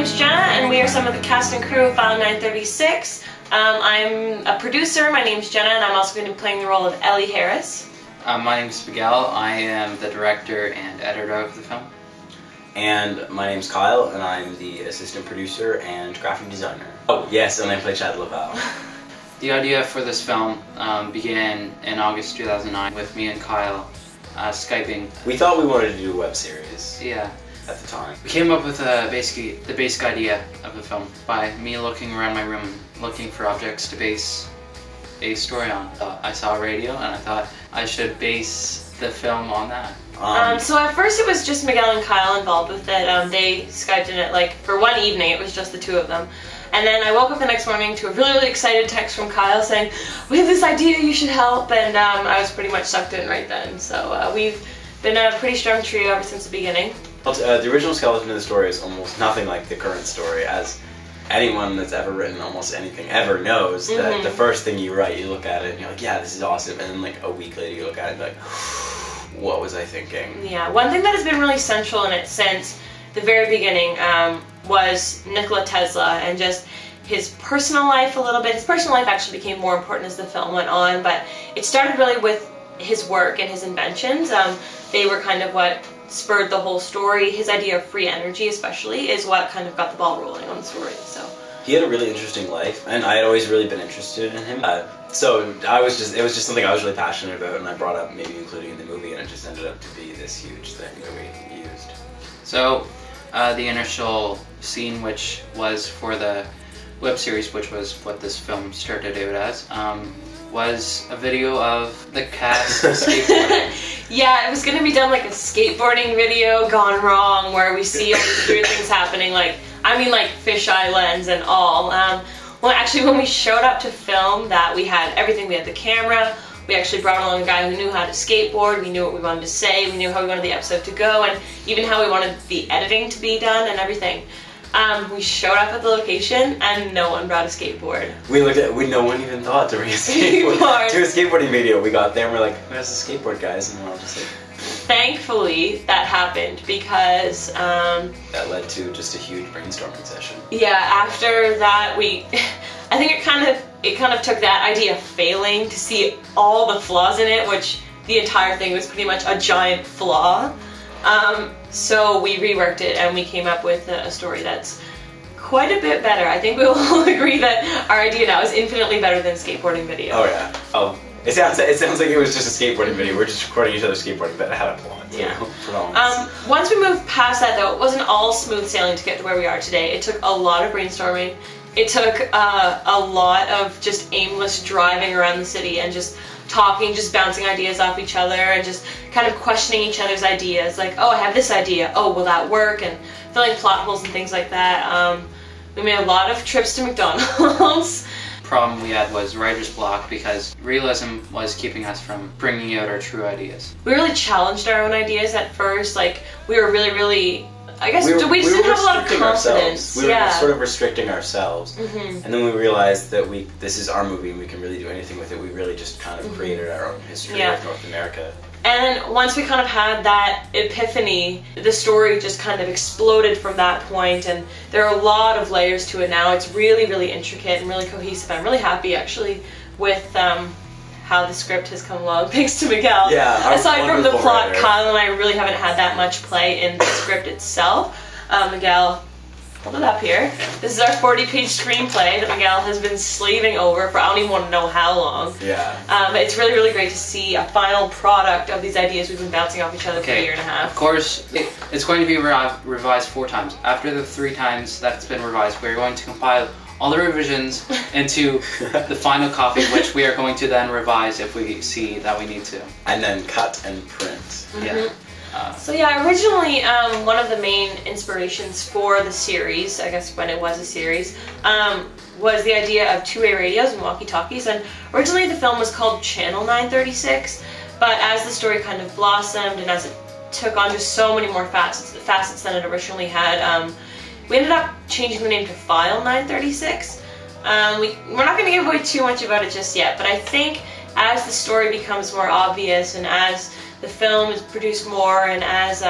name's Jenna, and we are some of the cast and crew of File 936. I'm a producer. My name's Jenna, and I'm also going to be playing the role of Ellie Harris. My name's Miguel. I am the director and editor of the film. And my name's Kyle, and I'm the assistant producer and graphic designer. Oh, yes, and I play Chad LaValle. The idea for this film began in August 2009 with me and Kyle Skyping. We thought we wanted to do a web series. Yeah. At the time. We came up with basically the basic idea of the film by me looking around my room, looking for objects to base a story on. I saw a radio, and I thought I should base the film on that. So at first it was just Miguel and Kyle involved with it. They Skyped in it like for one evening. It was just the two of them. And then I woke up the next morning to a really excited text from Kyle saying, "We have this idea, you should help." And I was pretty much sucked in right then. So we've been a pretty strong trio ever since the beginning. The original skeleton of the story is almost nothing like the current story, as anyone that's ever written almost anything ever knows that the first thing you write, you look at it and you're like, yeah, this is awesome, and then like a week later you look at it and be like, what was I thinking? Yeah, one thing that has been really central in it since the very beginning was Nikola Tesla and just his personal life a little bit. His personal life actually became more important as the film went on, but it started really with his work and his inventions. They were kind of what spurred the whole story. His idea of free energy especially is what kind of got the ball rolling on the story. So he had a really interesting life, and I had always really been interested in him. So it was just something I was really passionate about, and I brought up maybe including in the movie, and it just ended up to be this huge thing that we used. So the initial scene, which was for the web series, which was what this film started out as, was a video of the cast skateboarding. Yeah, it was going to be done like a skateboarding video gone wrong, where we see all these weird things happening, like fisheye lens and all. Well, actually, when we showed up to film that, we had everything. We had the camera, we actually brought along a guy who knew how to skateboard, we knew what we wanted to say, we knew how we wanted the episode to go, and even how we wanted the editing to be done and everything. We showed up at the location and no one brought a skateboard. No one even thought to bring a skateboard. To a skateboarding video. We got there and we're like, where's the skateboard guys? And we're all just like... Thankfully, that happened because... that led to just a huge brainstorming session. Yeah, after that I think it kind of took that idea failing to see all the flaws in it, which the entire thing was pretty much a giant flaw. So we reworked it and we came up with a story that's quite a bit better. I think we'll all agree that our idea now is infinitely better than skateboarding video. Oh yeah. Oh, it sounds like it was just a skateboarding video. We're just recording each other skateboarding, but it had a plot. Yeah. Once we moved past that, though, it wasn't all smooth sailing to get to where we are today. It took a lot of brainstorming. It took a lot of just aimless driving around the city and just talking, just bouncing ideas off each other and just kind of questioning each other's ideas. Like, oh, I have this idea. Oh, will that work? And filling plot holes and things like that. We made a lot of trips to McDonald's. Problem we had was writer's block because realism was keeping us from bringing out our true ideas. We really challenged our own ideas at first. Like, we were really I guess we just didn't have a lot of confidence. We were sort of restricting ourselves, and then we realized that this is our movie and we can really do anything with it. We really just kind of created our own history of North America. And once we kind of had that epiphany, the story just kind of exploded from that point, and there are a lot of layers to it now. It's really intricate and really cohesive. I'm really happy actually with how the script has come along, thanks to Miguel. Yeah, aside from the plot, writer. Kyle and I really haven't had that much play in the script itself. Miguel, hold it up here. This is our 40-page screenplay that Miguel has been slaving over for I don't even want to know how long. Yeah. It's really great to see a final product of these ideas we've been bouncing off each other for a year and a half. Of course, it's going to be revised 4 times. After the 3 times that it's been revised, we're going to compile all the revisions into the final copy, which we are going to then revise if we see that we need to. And then cut and print. Yeah. So yeah, originally one of the main inspirations for the series, I guess when it was a series, was the idea of two-way radios and walkie-talkies. And originally the film was called Channel 936, but as the story kind of blossomed and as it took on just so many more facets than it originally had, we ended up changing the name to File 936. We're not going to give away too much about it just yet, but I think as the story becomes more obvious and as the film is produced more and as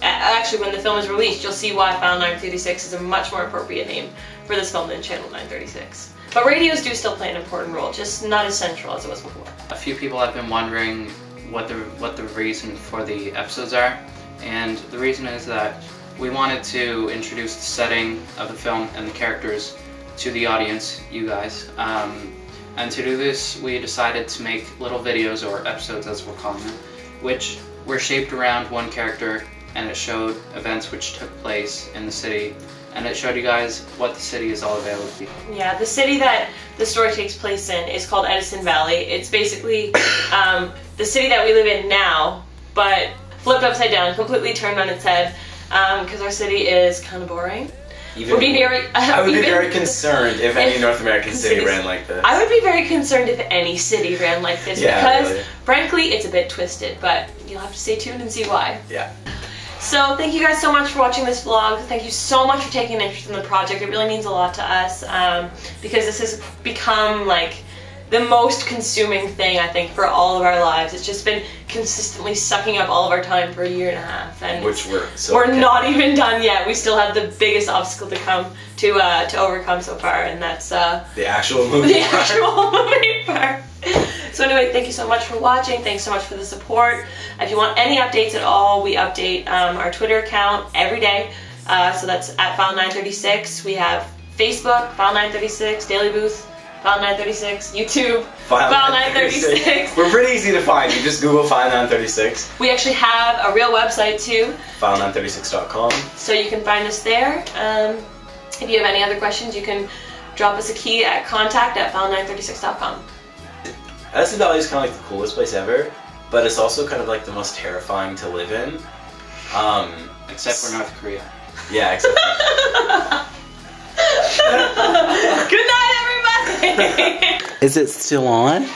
actually, when the film is released, you'll see why File 936 is a much more appropriate name for this film than Channel 936. But radios do still play an important role, just not as central as it was before. A few people have been wondering what the reason for the episodes are, and the reason is that we wanted to introduce the setting of the film and the characters to the audience, you guys. And to do this, we decided to make little videos, or episodes as we're calling them, which were shaped around one character, and it showed events which took place in the city, and it showed you guys what the city is all about with people. Yeah, the city that the story takes place in is called Edison Valley. It's basically the city that we live in now, but flipped upside down, completely turned on its head, because our city is kind of boring. I would be very concerned if any North American city ran like this. I would be very concerned if any city ran like this, because, really. frankly, it's a bit twisted, but you'll have to stay tuned and see why. Yeah. So thank you guys so much for watching this vlog. Thank you so much for taking an interest in the project. It really means a lot to us, because this has become like the most consuming thing, I think, for all of our lives. It's just been consistently sucking up all of our time for a year and a half, and which we're not even done yet. We still have the biggest obstacle to come to overcome so far, and that's the actual movie. The actual movie part. So anyway, thank you so much for watching. Thanks so much for the support. If you want any updates at all, we update our Twitter account every day. So that's at File 936. We have Facebook, File 936, Daily Booth, File 936, YouTube, File 936. We're pretty easy to find. You just Google File 936. We actually have a real website too. File936.com. So you can find us there. If you have any other questions, you can drop us a key at contact@file936.com. Edison Valley is kind of like the coolest place ever, but it's also kind of like the most terrifying to live in. Except for North Korea. Yeah, except Good night, everybody! Is it still on?